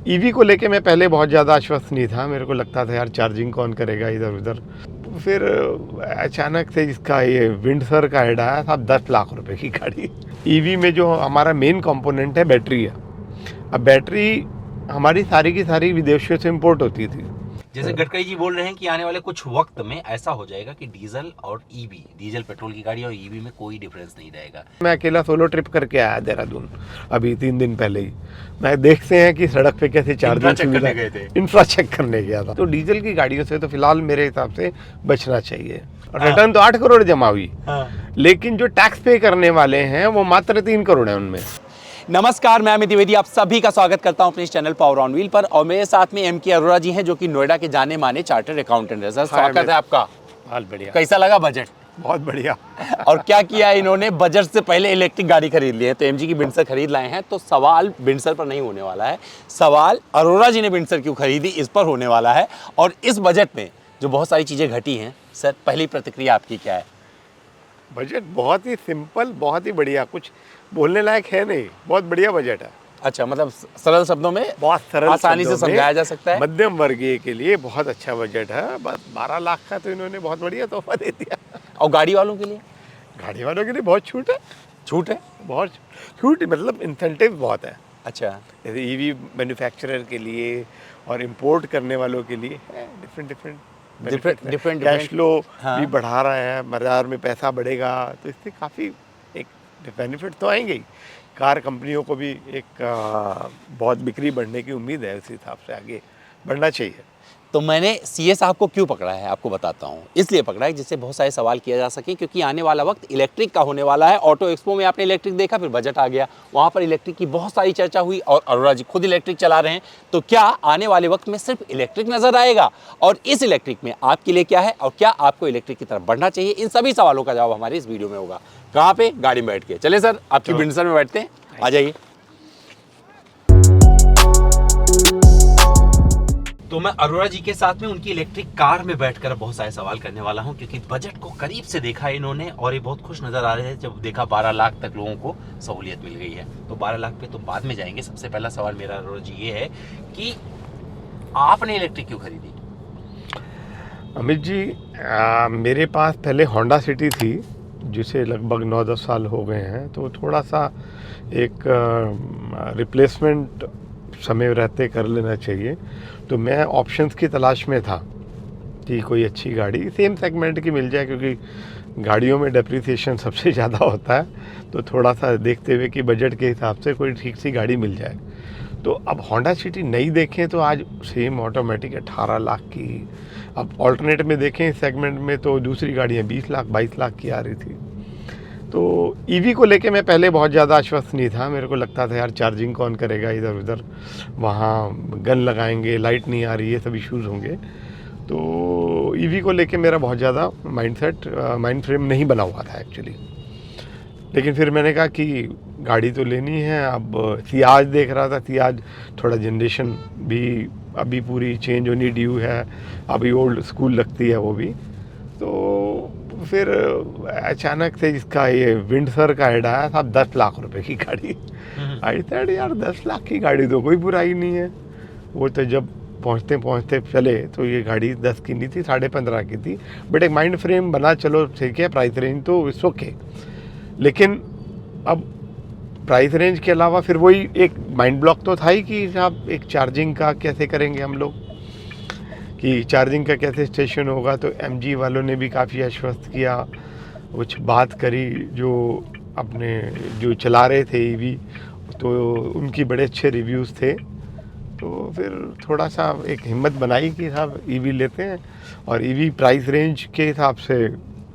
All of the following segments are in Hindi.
ईवी को लेके मैं पहले बहुत ज़्यादा आश्वस्त नहीं था। मेरे को लगता था यार चार्जिंग कौन करेगा इधर उधर। फिर अचानक से इसका ये विंडसर का ऐड आया था, 10 लाख रुपए की गाड़ी। ईवी में जो हमारा मेन कंपोनेंट है बैटरी है। अब बैटरी हमारी सारी की सारी विदेशों से इम्पोर्ट होती थी। जैसे गडकरी जी बोल रहे हैं कि आने वाले कुछ वक्त में ऐसा हो जाएगा कि डीजल और ईवी, डीजल पेट्रोल की गाड़ी और ईवी में कोई डिफरेंस नहीं रहेगा। मैं अकेला सोलो ट्रिप करके आया देहरादून अभी 3 दिन पहले ही। मैं देखते हैं कि सड़क पे कैसे चार्जिंग सुविधा, इंफ्रा चेक करने गया था। तो डीजल की गाड़ियों से तो फिलहाल मेरे हिसाब से बचना चाहिए। रिटर्न तो 8 करोड़ जमा हुई, लेकिन जो टैक्स पे करने वाले हैं वो मात्र 3 करोड़ है उनमें। नमस्कार, मैं अमित द्विवेदी आप सभी का स्वागत करता हूं अपने इस चैनल पावर ऑन व्हील पर। और मेरे साथ में एम.के. अरोड़ा जी हैं जो कि नोएडा के जाने माने चार्टर्ड अकाउंटेंट है। सर स्वागत है आपका। बहुत बढ़िया। कैसा लगा बजट? बहुत बढ़िया। और क्या किया इन्होंने, बजट से पहले इलेक्ट्रिक गाड़ी खरीद ली है। तो एमजी की बिंडसर खरीद लाए हैं। तो सवाल बिंडसर पर नहीं होने वाला है, सवाल अरोड़ा जी ने बिंडसर क्यों खरीदी इस पर होने वाला है। और इस बजट में जो बहुत सारी चीजें घटी हैं, सर पहली प्रतिक्रिया आपकी क्या है? बजट बहुत ही सिंपल, बहुत ही बढ़िया, कुछ बोलने लायक है नहीं। बहुत बढ़िया बजट है। अच्छा, मतलब सरल शब्दों में, बहुत सरल, आसानी से समझाया जा सकता है। मध्यम वर्गीय के लिए बहुत अच्छा बजट है। बस 12 लाख का तो इन्होंने बहुत बढ़िया तोहफा दे दिया। और गाड़ी वालों के लिए? गाड़ी वालों के लिए बहुत छूट है। छूट है? बहुत छूट, मतलब इंसेंटिव बहुत है। अच्छा, जैसे ईवी मैन्युफैक्चरर के लिए और इंपोर्ट करने वालों के लिए है डिफरेंट कैश फ्लो भी बढ़ा रहा है, बाजार में पैसा बढ़ेगा तो इससे काफ़ी एक बेनिफिट तो आएंगे ही। कार कंपनियों को भी एक बहुत बिक्री बढ़ने की उम्मीद है, उस हिसाब से आगे बढ़ना चाहिए। तो मैंने सीए साहब को क्यों पकड़ा है आपको बताता हूँ। इसलिए पकड़ा है जिससे बहुत सारे सवाल किया जा सके, क्योंकि आने वाला वक्त इलेक्ट्रिक का होने वाला है। ऑटो एक्सपो में आपने इलेक्ट्रिक देखा, फिर बजट आ गया, वहाँ पर इलेक्ट्रिक की बहुत सारी चर्चा हुई और अरोड़ा जी खुद इलेक्ट्रिक चला रहे हैं। तो क्या आने वाले वक्त में सिर्फ इलेक्ट्रिक नजर आएगा, और इस इलेक्ट्रिक में आपके लिए क्या है, और क्या आपको इलेक्ट्रिक की तरफ बढ़ना चाहिए? इन सभी सवालों का जवाब हमारे इस वीडियो में होगा। कहाँ पे? गाड़ी में बैठ के। चले सर, आपकी बिंडसर में बैठते हैं, आ जाइए। तो मैं अरोड़ा जी के साथ में उनकी इलेक्ट्रिक कार में बैठकर बहुत सारे सवाल करने वाला हूं, क्योंकि बजट को करीब से देखा है इन्होंने और ये बहुत खुश नजर आ रहे हैं जब देखा 12 लाख तक लोगों को सहूलियत मिल गई है। तो 12 लाख पे तो बाद में जाएंगे। सबसे पहला सवाल मेरा अरोड़ा जी ये है कि आपने इलेक्ट्रिक क्यों खरीदी? अमित जी, मेरे पास पहले होंडा सिटी थी जिसे लगभग 9-10 साल हो गए हैं। तो थोड़ा सा एक रिप्लेसमेंट समय रहते कर लेना चाहिए। तो मैं ऑप्शंस की तलाश में था कि कोई अच्छी गाड़ी सेम सेगमेंट की मिल जाए, क्योंकि गाड़ियों में डेप्रिसिएशन सबसे ज़्यादा होता है। तो थोड़ा सा देखते हुए कि बजट के हिसाब से कोई ठीक सी गाड़ी मिल जाए। तो अब होंडा सिटी नई देखें तो आज सेम ऑटोमेटिक 18 लाख की। अब ऑल्टरनेट में देखें इस सेगमेंट में तो दूसरी गाड़ियाँ 20 लाख 22 लाख की आ रही थी। तो ईवी को लेके मैं पहले बहुत ज़्यादा आश्वस्त नहीं था। मेरे को लगता था यार चार्जिंग कौन करेगा इधर उधर, वहाँ गन लगाएंगे, लाइट नहीं आ रही है, सब इश्यूज़ होंगे। तो ईवी को लेके मेरा बहुत ज़्यादा माइंड फ्रेम नहीं बना हुआ था एक्चुअली। लेकिन फिर मैंने कहा कि गाड़ी तो लेनी है। अब सियाज देख रहा था, सियाज थोड़ा जनरेशन भी अभी पूरी चेंज होनी ड्यू है, अभी ओल्ड स्कूल लगती है वो भी। तो फिर अचानक से इसका ये विंडसर का ऐड आया था, 10 लाख रुपए की गाड़ी। आई सेड यार 10 लाख की गाड़ी तो कोई बुराई नहीं है। वो तो जब पहुँचते पहुँचते चले तो ये गाड़ी 10 की नहीं थी, 15.5 की थी। बट एक माइंड फ्रेम बना, चलो ठीक है, प्राइस रेंज तो इट्स ओके। लेकिन अब प्राइस रेंज के अलावा फिर वही एक माइंड ब्लॉक तो था ही कि साहब एक चार्जिंग का कैसे करेंगे हम लोग, कि चार्जिंग का कैसे स्टेशन होगा। तो एमजी वालों ने भी काफ़ी आश्वस्त किया, कुछ बात करी, जो चला रहे थे ईवी, तो उनकी बड़े अच्छे रिव्यूज़ थे। तो फिर थोड़ा सा एक हिम्मत बनाई कि साहब ईवी लेते हैं। और ईवी प्राइस रेंज के हिसाब से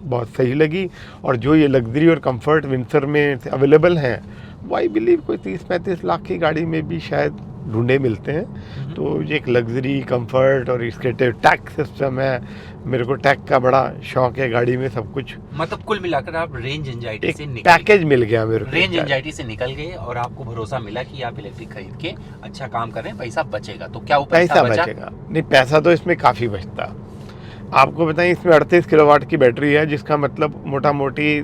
बहुत सही लगी। और जो ये लग्जरी और कंफर्ट विंडसर में अवेलेबल हैं, वो आई बिलीव कोई 30-35 लाख की गाड़ी में भी शायद ढूंढे मिलते हैं। तो ये एक लग्जरी, कंफर्ट और इसके टैग सिस्टम है। मेरे को टैग का बड़ा शौक है गाड़ी में, सब कुछ। मतलब कुल मिलाकर आप रेंज एंजाइटी से निकल पैकेज मिल गया मेरे को, रेंज एंजाइटी से निकल गए और आपको भरोसा मिला कि आप इलेक्ट्रिक खरीद के अच्छा काम कर रहे हैं, पैसा बचेगा। तो क्या वो पैसा बचेगा? नहीं, पैसा तो इसमें काफ़ी बचता। आपको बताएं, इसमें 38 किलोवाट की बैटरी है, जिसका मतलब मोटा मोटी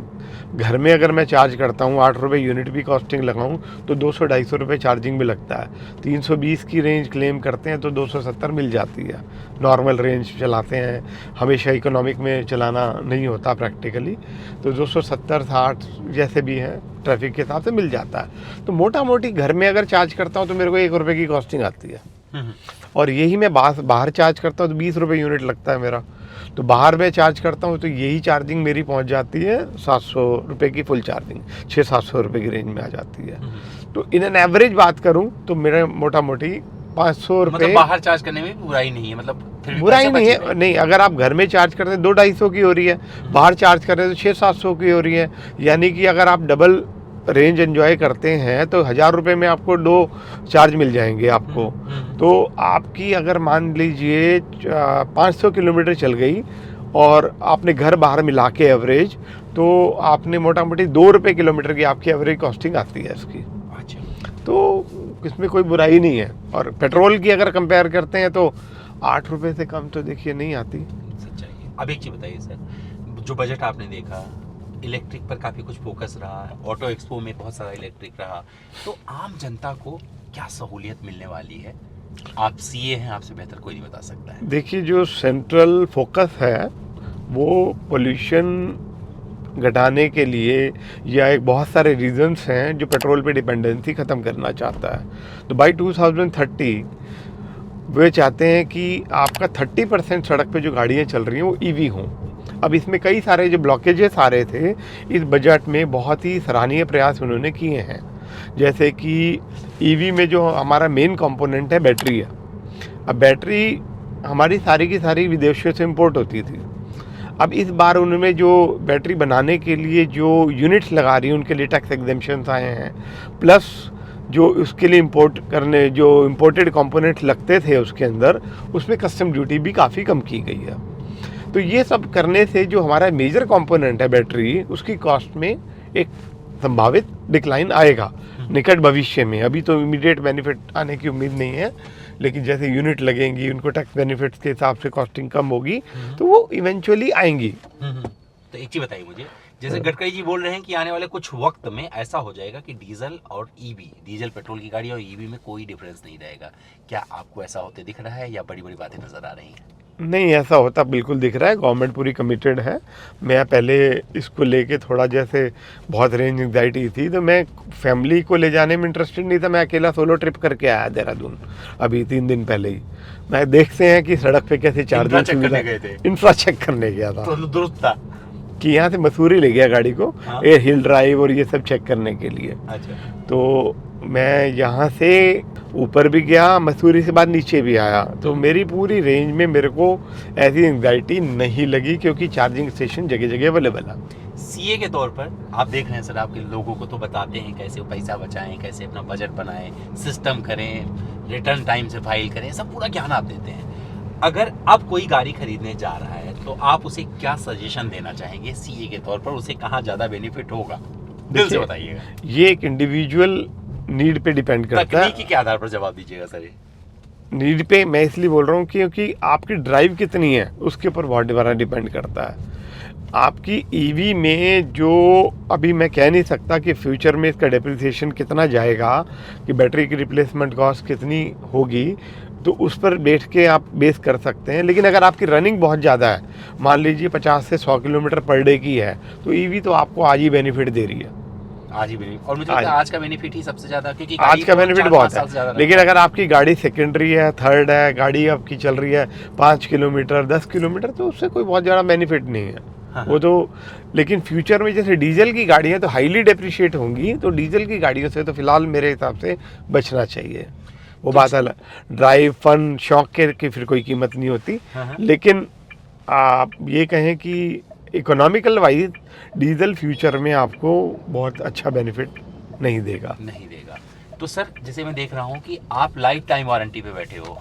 घर में अगर मैं चार्ज करता हूँ 8 रुपये यूनिट भी कॉस्टिंग लगाऊँ तो 200-250 रुपये चार्जिंग में लगता है। 320 की रेंज क्लेम करते हैं तो 270 मिल जाती है। नॉर्मल रेंज चलाते हैं, हमेशा इकोनॉमिक में चलाना नहीं होता प्रैक्टिकली, तो 270-60 जैसे भी हैं ट्रैफिक के हिसाब से मिल जाता है। तो मोटा मोटी घर में अगर चार्ज करता हूँ तो मेरे को 1 रुपये की कॉस्टिंग आती है। और यही मैं बाहर चार्ज करता हूँ तो 20 रुपये यूनिट लगता है मेरा। तो बाहर मैं चार्ज करता हूँ तो यही चार्जिंग मेरी पहुँच जाती है 700 रुपये की फुल चार्जिंग, 600-700 रुपये की रेंज में आ जाती है। तो इन एन एवरेज बात करूँ तो मेरे मोटा मोटी 500 रुपये। मतलब बाहर चार्ज करने में बुराई नहीं है, मतलब बुराई नहीं है। नहीं, अगर आप घर में चार्ज करते हैं 200-250 की हो रही है, बाहर चार्ज कर रहे हैं तो 600-700 की हो रही है। यानी कि अगर आप डबल रेंज एंजॉय करते हैं तो 1000 रुपये में आपको 2 चार्ज मिल जाएंगे आपको। तो आपकी अगर मान लीजिए 500 किलोमीटर चल गई और आपने घर बाहर मिला के एवरेज, तो आपने मोटा मोटी 2 रुपये किलोमीटर की आपकी एवरेज कॉस्टिंग आती है इसकी। अच्छा। तो इसमें कोई बुराई नहीं है। और पेट्रोल की अगर कंपेयर करते हैं तो 8 रुपये से कम तो देखिए नहीं आती। सच्चाई है। अब एक चीज़ बताइए सर, जो बजट आपने देखा, इलेक्ट्रिक पर काफ़ी कुछ फोकस रहा, ऑटो एक्सपो में बहुत सारा इलेक्ट्रिक रहा, तो आम जनता को क्या सहूलियत मिलने वाली है? आप सीए हैं, आपसे बेहतर कोई नहीं बता सकता है। देखिए, जो सेंट्रल फोकस है वो पोल्यूशन घटाने के लिए, या एक बहुत सारे रीजंस हैं जो पेट्रोल पे डिपेंडेंसी ख़त्म करना चाहता है। तो बाई 2030 वे चाहते हैं कि आपका 30% सड़क पे जो गाड़ियाँ चल रही हैं वो ईवी हों। अब इसमें कई सारे जो ब्लॉकेजेस आ रहे थे, इस बजट में बहुत ही सराहनीय प्रयास उन्होंने किए हैं। जैसे कि ईवी में जो हमारा मेन कंपोनेंट है बैटरी है। अब बैटरी हमारी सारी की सारी विदेशों से इंपोर्ट होती थी। अब इस बार उन्होंने जो बैटरी बनाने के लिए जो यूनिट्स लगा रही हैं उनके लिए टैक्स एग्जेम्पशंस आए हैं, प्लस जो उसके लिए जो इम्पोर्टेड कंपोनेंट लगते थे उसके अंदर, उसमें कस्टम ड्यूटी भी काफ़ी कम की गई है। तो ये सब करने से जो हमारा मेजर कंपोनेंट है बैटरी, उसकी कॉस्ट में एक संभावित डिक्लाइन आएगा निकट भविष्य में। अभी तो इमीडिएट बेनिफिट आने की उम्मीद नहीं है, लेकिन जैसे यूनिट लगेंगी उनको टैक्स बेनिफिट्स के हिसाब से कॉस्टिंग कम होगी तो वो इवेंचुअली आएंगी। तो एक चीज़ बताइए मुझे, जैसे गडकरी जी बोल रहे हैं कि आने वाले कुछ वक्त में ऐसा हो जाएगा कि डीजल और ईवी, डीजल पेट्रोल की गाड़ी और ईवी में कोई डिफरेंस नहीं रहेगा। क्या आपको ऐसा होते दिख रहा है या बड़ी बड़ी बातें नजर आ रही हैं? नहीं, ऐसा होता बिल्कुल दिख रहा है। गवर्नमेंट पूरी कमिटेड है। मैं पहले इसको लेके थोड़ा जैसे बहुत रेंज एंग्जाइटी थी, तो मैं फैमिली को ले जाने में इंटरेस्टेड नहीं था। मैं अकेला सोलो ट्रिप करके आया देहरादून अभी 3 दिन पहले ही। मैं देखते हैं कि सड़क पे कैसे चार्जिंग सुविधा, इंफ्रा चेक करने गया था। तो दुरुस्त था कि यहाँ से मसूरी ले गया गाड़ी को, एयर हिल ड्राइव और ये सब चेक करने के लिए। अच्छा। तो मैं यहाँ से ऊपर भी गया, मसूरी से बाद नीचे भी आया, तो मेरी पूरी रेंज में मेरे को ऐसी एंग्जाइटी नहीं लगी, क्योंकि चार्जिंग स्टेशन जगह जगह अवेलेबल है। सीए के तौर पर आप देख रहे हैं सर, आपके लोगों को तो बताते हैं कैसे वो पैसा बचाएं, कैसे अपना बजट बनाएं, सिस्टम करें, रिटर्न टाइम से फाइल करें, सब पूरा ज्ञान आप देते हैं। अगर अब कोई गाड़ी खरीदने जा रहा है तो आप उसे क्या सजेशन देना चाहेंगे सीए के तौर पर? उसे कहाँ ज़्यादा बेनिफिट होगा, दिल से बताइएगा। ये एक इंडिविजुअल नीड पे डिपेंड करता है। तकनीकी के आधार पर जवाब दीजिएगा सर। ये नीड पे मैं इसलिए बोल रहा हूँ क्योंकि आपकी ड्राइव कितनी है उसके ऊपर बहुत बड़ा डिपेंड करता है। आपकी ईवी में जो अभी मैं कह नहीं सकता कि फ्यूचर में इसका डेप्रिसिएशन कितना जाएगा, कि बैटरी की रिप्लेसमेंट कॉस्ट कितनी होगी, तो उस पर बैठ के आप बेस कर सकते हैं। लेकिन अगर आपकी रनिंग बहुत ज़्यादा है, मान लीजिए 50 से 100 किलोमीटर पर डे की है, तो ईवी तो आपको आज ही बेनिफिट दे रही है। आज ही बेनिफिट, और मुझे लगता है आज का बेनिफिट ही सबसे ज़्यादा, क्योंकि आज का बेनिफिट बहुत है। लेकिन अगर आपकी गाड़ी सेकेंडरी है, थर्ड है, गाड़ी आपकी चल रही है 5 किलोमीटर 10 किलोमीटर, तो उससे कोई बहुत ज़्यादा बेनिफिट नहीं है। हाँ। वो तो, लेकिन फ्यूचर में जैसे डीजल की गाड़ियाँ तो हाईली डेप्रिशिएट होंगी, तो डीजल की गाड़ियों से तो फिलहाल मेरे हिसाब से बचना चाहिए। वो बात अलग, ड्राइव फन शौक के की फिर कोई कीमत नहीं होती। लेकिन आप ये कहें कि इकोनॉमिकल वाइज डीजल फ्यूचर में आपको बहुत अच्छा बेनिफिट नहीं देगा। तो सर, जैसे मैं देख रहा हूँ कि आप लाइफ टाइम वारंटी पे बैठे हो,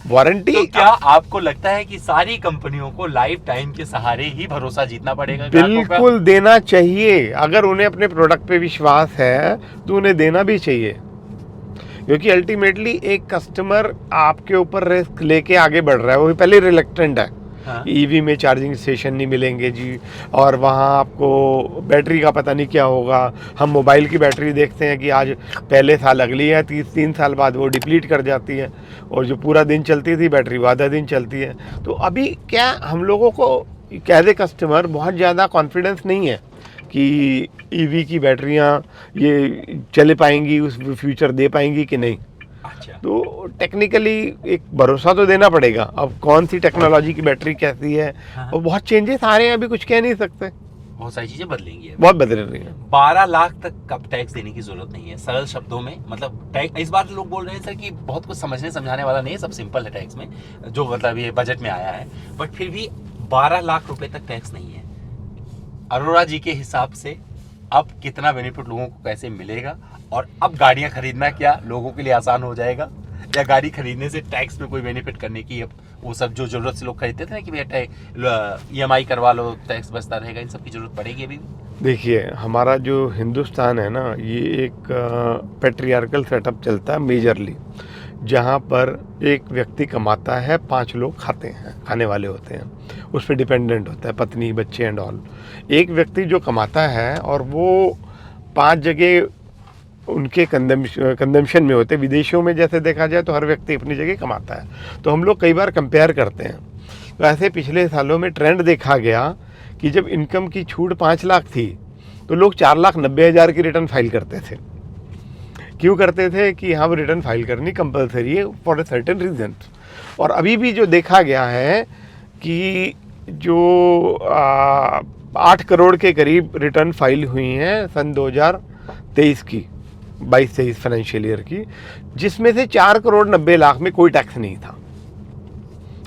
वारंटी, तो क्या आपको लगता है कि सारी कंपनियों को लाइफ टाइम के सहारे ही भरोसा जीतना पड़ेगा? बिल्कुल देना चाहिए। अगर उन्हें अपने प्रोडक्ट पे विश्वास है तो उन्हें देना भी चाहिए, क्योंकि अल्टीमेटली एक कस्टमर आपके ऊपर रिस्क लेके आगे बढ़ रहा है, वो पहले रिलेक्टेंट है। हाँ। ईवी में चार्जिंग स्टेशन नहीं मिलेंगे जी, और वहाँ आपको बैटरी का पता नहीं क्या होगा। हम मोबाइल की बैटरी देखते हैं कि आज पहले साल अगली है, 3 साल बाद वो डिप्लीट कर जाती है, और जो पूरा दिन चलती थी बैटरी वो आधा दिन चलती है। तो अभी क्या हम लोगों को एज ए कस्टमर बहुत ज़्यादा कॉन्फिडेंस नहीं है कि ईवी की बैटरियाँ ये चले पाएंगी, उस फ्यूचर दे पाएंगी कि नहीं। अच्छा। तो टेक्निकली एक भरोसा तो देना पड़ेगा। अब कौन सी टेक्नोलॉजी की बैटरी कैसी है, हाँ। और बहुत चेंजेस आ रहे हैं, अभी कुछ कह नहीं सकते, बहुत सारी चीजें बदलेंगी अभी। बहुत बदल रही है। 12 लाख तक अब टैक्स देने की जरूरत नहीं है, सरल शब्दों में। मतलब टैक्स इस बार लोग बोल रहे हैं सर कि बहुत कुछ समझने समझाने वाला नहीं है, सब सिंपल है टैक्स में, जो मतलब ये बजट में आया है। बट फिर भी 12 लाख रुपए तक टैक्स नहीं है। अरोड़ा जी के हिसाब से अब कितना बेनिफिट लोगों को कैसे मिलेगा, और अब गाड़ियां खरीदना क्या लोगों के लिए आसान हो जाएगा, या गाड़ी खरीदने से टैक्स में कोई बेनिफिट करने की, अब वो सब जो जरूरत से लोग खरीदते थे ना कि भैया EMI करवा लो टैक्स बचता रहेगा, इन सब की जरूरत पड़ेगी अभी? देखिए, हमारा जो हिंदुस्तान है ना, ये एक पैट्रियार्कल सेटअप चलता है मेजरली, जहाँ पर एक व्यक्ति कमाता है, 5 लोग खाते हैं, खाने वाले होते हैं, उस पर डिपेंडेंट होता है, पत्नी बच्चे एंड ऑल। एक व्यक्ति जो कमाता है और वो 5 जगह उनके कंजम्पशन में होते हैं। विदेशों में जैसे देखा जाए तो हर व्यक्ति अपनी जगह कमाता है, तो हम लोग कई बार कंपेयर करते हैं। तो ऐसे पिछले सालों में ट्रेंड देखा गया कि जब इनकम की छूट 5 लाख थी तो लोग 4,90,000 की रिटर्न फाइल करते थे। क्यों करते थे? कि हाँ, वो रिटर्न फाइल करनी कंपलसरी है फॉर ए सर्टेन रीजन। और अभी भी जो देखा गया है कि जो 8 करोड़ के करीब रिटर्न फाइल हुई हैं सन 2023 की, 22-23 फाइनेंशियल ईयर की, जिसमें से 4 करोड़ 90 लाख में कोई टैक्स नहीं था।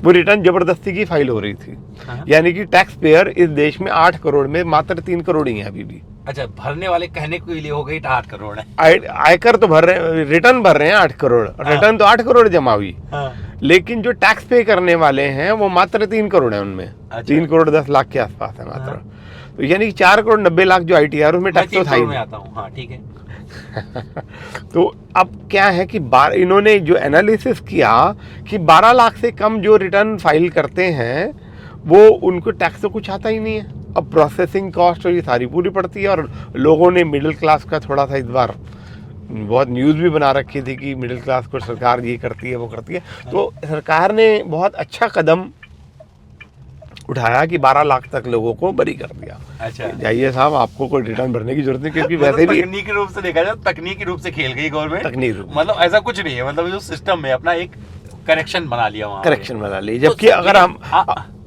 वो रिटर्न जबरदस्ती की फाइल हो रही थी। हाँ। यानी कि टैक्स पेयर इस देश में 8 करोड़ में मात्र 3 करोड़ ही है अभी भी। अच्छा, भरने वाले कहने के लिए हो गई 8 करोड़ है। आयकर तो भर रहे, रिटर्न भर रहे हैं 8 करोड़, रिटर्न तो 8 करोड़ जमा हुई, लेकिन जो टैक्स पे करने वाले हैं वो मात्र 3 करोड़ है उनमें। अच्छा। 3 करोड़ 10 लाख के आसपास है मात्र। तो यानी कि 4 करोड़ 90 लाख जो ITR उसमें टैक्स तो था ही में आता हूँ। हाँ, ठीक है। तो अब क्या है कि इन्होंने जो एनालिसिस किया कि 12 लाख से कम जो रिटर्न फाइल करते हैं वो उनको टैक्स तो कुछ आता ही नहीं है। अब प्रोसेसिंग कॉस्ट और ये सारी पूरी पड़ती है, और लोगों ने मिडिल क्लास का थोड़ा सा इस बार बहुत न्यूज़ भी बना रखी थी कि मिडिल क्लास को सरकार ये करती है वो करती है। तो सरकार ने बहुत अच्छा कदम उठाया कि 12 लाख तक लोगों को बरी कर दिया। अच्छा, जाइए साहब, आपको कोई रिटर्न भरने की जरूरत नहीं, क्योंकि वैसे भी तकनीकी रूप से देखा जाए, तकनीकी रूप से खेल गई गवर्नमेंट। तकनीकी रूप मतलब ऐसा कुछ नहीं है, मतलब जो सिस्टम में अपना एक करेक्शन बना लिया वहाँ। करेक्शन बना ली। जबकि तो अगर हम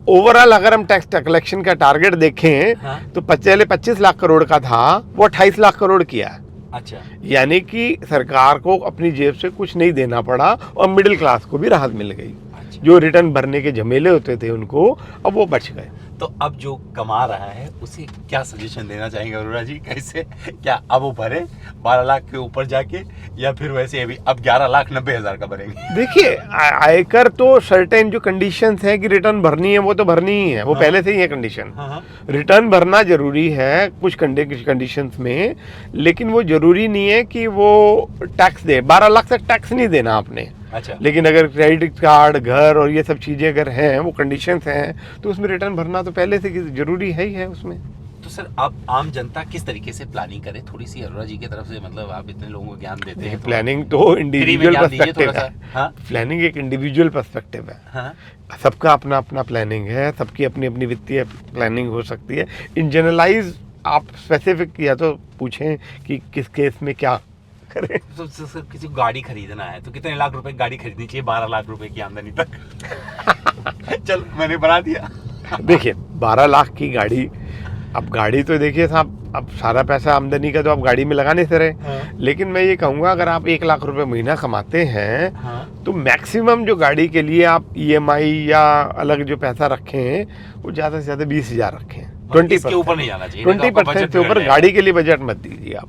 ओवरऑल अगर हम टैक्स कलेक्शन का टारगेट देखें, हाँ? तो पहले 25 लाख करोड़ का था, वो 28 लाख करोड़ किया है। अच्छा, यानी कि सरकार को अपनी जेब से कुछ नहीं देना पड़ा, और मिडिल क्लास को भी राहत मिल गई। अच्छा। जो रिटर्न भरने के झमेले होते थे उनको, अब वो बच गए। तो अब जो कमा रहा है उसे क्या सजेशन देना चाहेंगे अरोड़ा जी? कैसे, क्या अब वो भरे 12 लाख के ऊपर जाके, या फिर वैसे अभी अब 11,90,000 का भरेंगे? देखिए, आयकर तो सर्टेन जो कंडीशंस है कि रिटर्न भरनी है वो तो भरनी ही है, वो पहले से ही है कंडीशन। रिटर्न भरना जरूरी है कुछ कंडीशंस में, लेकिन वो जरूरी नहीं है कि वो टैक्स दे। 12 लाख तक टैक्स नहीं देना आपने। अच्छा, लेकिन अगर क्रेडिट कार्ड, घर और ये सब चीज़ें अगर हैं, वो कंडीशंस हैं, तो उसमें रिटर्न भरना तो पहले से जरूरी है ही है उसमें। तो सर अब आम जनता किस तरीके से प्लानिंग करे? थोड़ी सी अरोड़ा जी की तरफ से, मतलब आप इतने लोगों को ज्ञान देते हैं। प्लानिंग तो इंडिविजुअल पर्सपेक्टिव है। हाँ? प्लानिंग एक इंडिविजुअल पर्सपेक्टिव है। हाँ? सबका अपना अपना प्लानिंग है, सबकी अपनी अपनी वित्तीय प्लानिंग हो सकती है। इन जनरलाइज आप स्पेसिफिक या तो पूछें कि किस केस में क्या करें। तो सर किसी को गाड़ी खरीदना है तो कितने लाख रुपए की गाड़ी खरीदनी चाहिए 12 लाख रुपए की आमदनी तक? चल, मैंने बना दिया। देखिए, 12 लाख की गाड़ी, अब गाड़ी तो देखिए साहब, अब सारा पैसा आमदनी का तो आप गाड़ी में लगाने से रहे। हाँ। लेकिन मैं ये कहूँगा, अगर आप 1 लाख रुपए महीना कमाते हैं, हाँ। तो मैक्सिमम जो गाड़ी के लिए आप EMI या अलग जो पैसा रखें, वो ज़्यादा से ज़्यादा 20,000 रखें। 20% के ऊपर नहीं जाना चाहिए। 20% से ऊपर गाड़ी के लिए बजट मत दीजिए आप,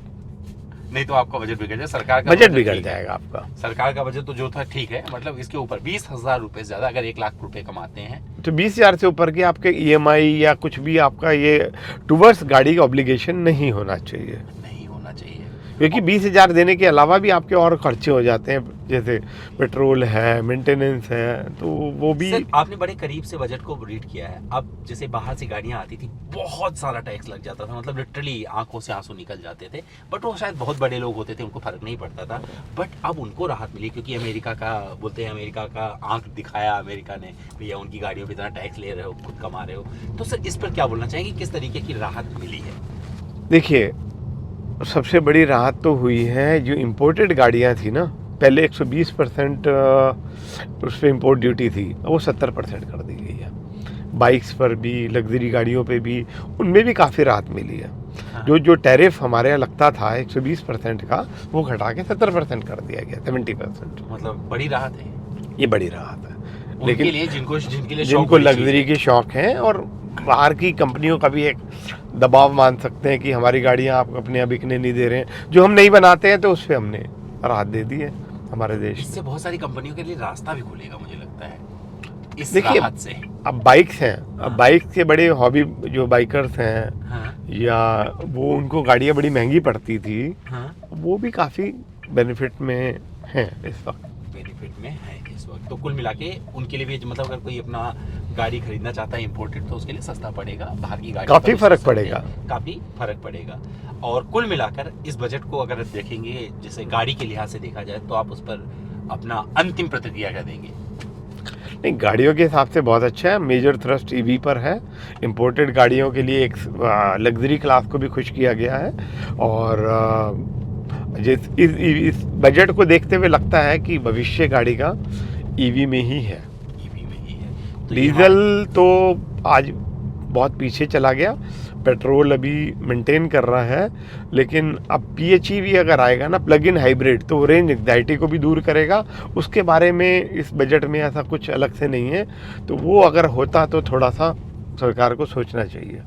नहीं तो आपका बजट बिगड़ जाए। सरकार का बजट बिगड़ जाएगा आपका। सरकार का बजट तो जो था ठीक है, मतलब इसके ऊपर 20,000 रुपए से ज्यादा अगर 1 लाख रुपए कमाते हैं तो 20,000 से ऊपर के आपके EMI या कुछ भी आपका ये टुवर्ड्स गाड़ी का ऑब्लिगेशन नहीं होना चाहिए। नहीं होना चाहिए। क्योंकि 20,000 देने के अलावा भी आपके और खर्चे हो जाते हैं, जैसे पेट्रोल है, मेंटेनेंस है, तो वो भी। सर, आपने बड़े करीब से बजट को रीड किया है। अब जैसे बाहर से गाड़ियां आती थी, बहुत सारा टैक्स लग जाता था, मतलब लिटरली आंखों से आंसू निकल जाते थे। बट वो शायद बहुत बड़े लोग होते थे, उनको फर्क नहीं पड़ता था। बट अब उनको राहत मिली, क्योंकि अमेरिका का बोलते हैं, अमेरिका का आंख दिखाया अमेरिका ने, भैया उनकी गाड़ियों पर इतना टैक्स ले रहे हो, खुद कमा रहे हो। तो सर इस पर क्या बोलना चाहेंगे, किस तरीके की राहत मिली है? देखिए, सबसे बड़ी राहत तो हुई है, जो इम्पोर्टेड गाड़ियाँ थी ना, पहले 120% उस पर इम्पोर्ट ड्यूटी थी, वो 70% कर दी गई है। बाइक्स पर भी, लग्जरी गाड़ियों पे भी, उनमें भी काफ़ी राहत मिली है। हाँ। जो टैरिफ हमारे यहाँ लगता था 120% का, वो घटा के 70% कर दिया गया, 70%। मतलब बड़ी राहत है ये बड़ी राहत है। उनके लिए जिनके लिए शौक जिनको बड़ी चीज़ लग्जरी है। के शौक हैं, और बाहर की कंपनियों का भी एक दबाव मान सकते हैं कि हमारी गाड़ियां आप अपने यहाँ बिकने नहीं दे रहे हैं, जो हम नहीं बनाते हैं, तो उस पर हमने राहत दे दी है हमारे देश इससे बहुत सारी कंपनियों के लिए रास्ता भी खुलेगा, मुझे लगता है, इस देखिए, राहत से। अब बाइक्स हैं, अब बाइक के बड़े हॉबी जो बाइकर्स हैं, हाँ, या वो उनको गाड़ियाँ बड़ी महंगी पड़ती थी, हाँ, वो भी काफ़ी बेनिफिट में हैं इस वक्त। बेनिफिट में है इस वक्त। तो कुल मिला के उनके लिए भी, मतलब अगर कोई अपना गाड़ी खरीदना चाहता है इंपोर्टेड, तो उसके लिए सस्ता पड़ेगा, बाहर की गाड़ी काफ़ी फर्क पड़ेगा। काफ़ी फर्क पड़ेगा। और कुल मिलाकर इस बजट को अगर देखेंगे, जैसे गाड़ी के लिहाज से देखा जाए, तो आप उस पर अपना अंतिम प्रतिक्रिया क्या देंगे? नहीं, गाड़ियों के हिसाब से बहुत अच्छा है। मेजर थ्रस्ट ईवी पर है। इंपोर्टेड गाड़ियों के लिए एक लग्जरी क्लास को भी खुश किया गया है, और इस बजट को देखते हुए लगता है कि भविष्य गाड़ी का ईवी में ही है। ईवी में ही है। तो डीजल तो आज बहुत पीछे चला गया, पेट्रोल अभी मेंटेन कर रहा है, लेकिन अब PHEV अगर आएगा ना, प्लग इन हाइब्रिड, तो वो रेंज एंग्जाइटी को भी दूर करेगा। उसके बारे में इस बजट में ऐसा कुछ अलग से नहीं है, तो वो अगर होता तो थोड़ा सा सरकार को सोचना चाहिए।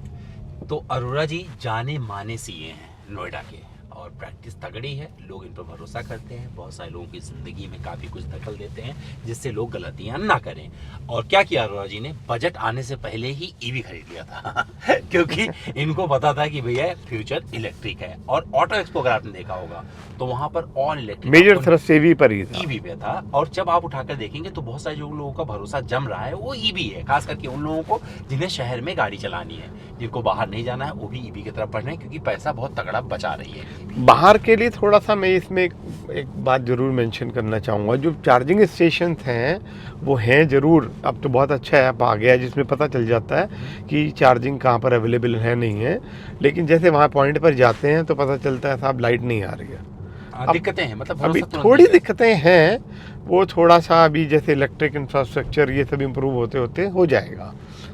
तो अरोड़ा जी जाने माने सीए हैं नोएडा के, और प्रैक्टिस तगड़ी है, लोग इन पर भरोसा करते हैं, बहुत सारे लोगों की ज़िंदगी में काफ़ी कुछ दखल देते हैं, जिससे लोग गलतियां ना करें। और क्या किया अरोड़ा जी ने, बजट आने से पहले ही ईवी खरीद लिया था क्योंकि इनको पता था कि भैया फ्यूचर इलेक्ट्रिक है। और ऑटो एक्सपो अगर आपने देखा होगा, तो वहाँ पर all electric major thrust EV पर ही था। ईवी पे था। और जब आप उठाकर देखेंगे, तो बहुत सारे जो लोगों का भरोसा जम रहा है, वो ईवी है, खास करके उन लोगों को जिन्हें शहर में गाड़ी चलानी है, जिनको बाहर नहीं जाना है, वो भी ईवी की तरफ बढ़ रहे हैं, क्योंकि पैसा बहुत तगड़ा बचा रही है। बाहर के लिए थोड़ा सा मैं इसमें एक बात ज़रूर मेंशन करना चाहूँगा। जो चार्जिंग स्टेशन हैं, वो हैं ज़रूर। अब तो बहुत अच्छा ऐप आ गया है, जिसमें पता चल जाता है कि चार्जिंग कहाँ पर अवेलेबल है, नहीं है। लेकिन जैसे वहाँ पॉइंट पर जाते हैं, तो पता चलता है साहब लाइट नहीं आ रही है। दिक्कतें हैं, मतलब अभी भरोसा तुरंत थोड़ी नहीं है। दिक्कतें हैं, वो थोड़ा सा अभी जैसे इलेक्ट्रिक इंफ्रास्ट्रक्चर ये सब इम्प्रूव होते होते हो जाएगा,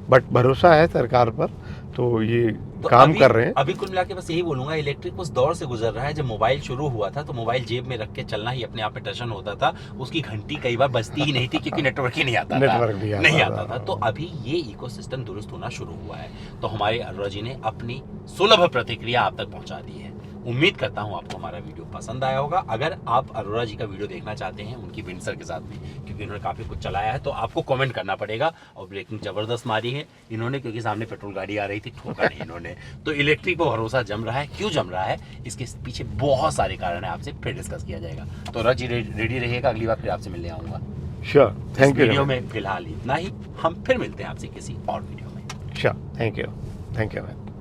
बट भरोसा है सरकार पर, तो ये तो काम कर रहे हैं। अभी कुल मिला के बस यही बोलूंगा, इलेक्ट्रिक उस दौर से गुजर रहा है जब मोबाइल शुरू हुआ था, तो मोबाइल जेब में रख के चलना ही अपने आप में टशन होता था, उसकी घंटी कई बार बजती ही नहीं थी, क्योंकि नेटवर्क ही नहीं आता था। तो अभी ये इकोसिस्टम दुरुस्त होना शुरू हुआ है। तो हमारे अरोड़ा जी ने अपनी सुलभ प्रतिक्रिया आप तक पहुंचा दी है। उम्मीद करता हूं आपको हमारा वीडियो पसंद आया होगा। अगर आप अरोड़ा जी का वीडियो देखना चाहते हैं उनकी विंडसर के साथ में, क्योंकि इन्होंने काफ़ी कुछ चलाया है, तो आपको कमेंट करना पड़ेगा। और ब्रेकिंग ज़बरदस्त मारी है इन्होंने, क्योंकि सामने पेट्रोल गाड़ी आ रही थी, ठोका नहीं इन्होंने। तो इलेक्ट्रिक पर भरोसा जम रहा है। क्यों जम रहा है, इसके पीछे बहुत सारे कारण है, आपसे फिर डिस्कस किया जाएगा। तो अरोड़ा जी रेडी रहिएगा, अगली बार फिर आपसे मिलने आऊँगा। Sure, thank you. वीडियो में फिलहाल इतना ही, हम फिर मिलते हैं आपसे किसी और वीडियो में। Sure, thank you.